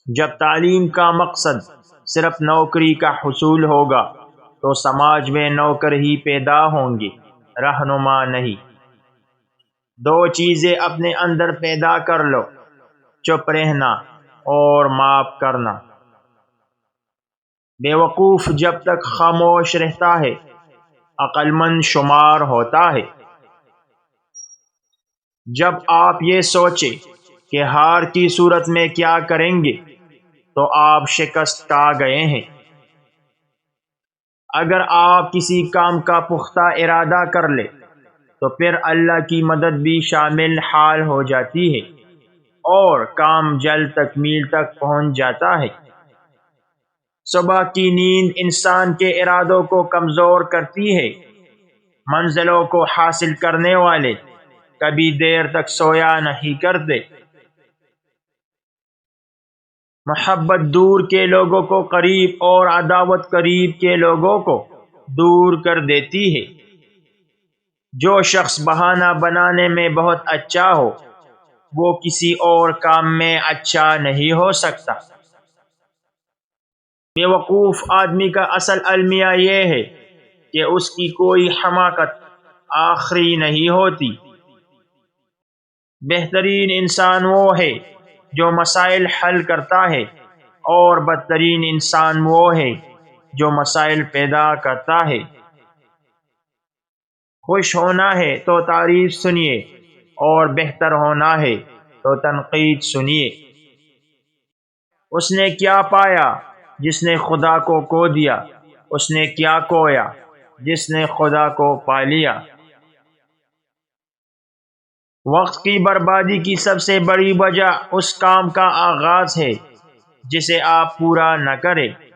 جب تعلیم کا مقصد صرف نوکری کا حصول ہوگا تو سماج میں نوکر ہی پیدا ہوں گے، رہنما نہیں۔ دو چیزیں اپنے اندر پیدا کر لو: چپ رہنا اور معاف کرنا۔ بیوقوف جب تک خاموش رہتا ہے عقل مند شمار ہوتا ہے۔ جب آپ یہ سوچیں کہ ہار کی صورت میں کیا کریں گے تو آپ شکست کھا گئے ہیں۔ اگر آپ کسی کام کا پختہ ارادہ کر لیں تو پھر اللہ کی مدد بھی شامل حال ہو جاتی ہے اور کام جلد تکمیل تک پہنچ جاتا ہے۔ صبح کی نیند انسان کے ارادوں کو کمزور کرتی ہے۔ منزلوں کو حاصل کرنے والے کبھی دیر تک سویا نہیں کرتے۔ محبت دور کے لوگوں کو قریب اور عداوت قریب کے لوگوں کو دور کر دیتی ہے۔ جو شخص بہانہ بنانے میں بہت اچھا ہو وہ کسی اور کام میں اچھا نہیں ہو سکتا۔ بیوقوف آدمی کا اصل المیہ یہ ہے کہ اس کی کوئی حماقت آخری نہیں ہوتی۔ بہترین انسان وہ ہے جو مسائل حل کرتا ہے اور بدترین انسان وہ ہے جو مسائل پیدا کرتا ہے۔ خوش ہونا ہے تو تعریف سنیے اور بہتر ہونا ہے تو تنقید سنیے۔ اس نے کیا پایا جس نے خدا کو کھو دیا؟ اس نے کیا کھویا جس نے خدا کو پا لیا؟ وقت کی بربادی کی سب سے بڑی وجہ اس کام کا آغاز ہے جسے آپ پورا نہ کریں۔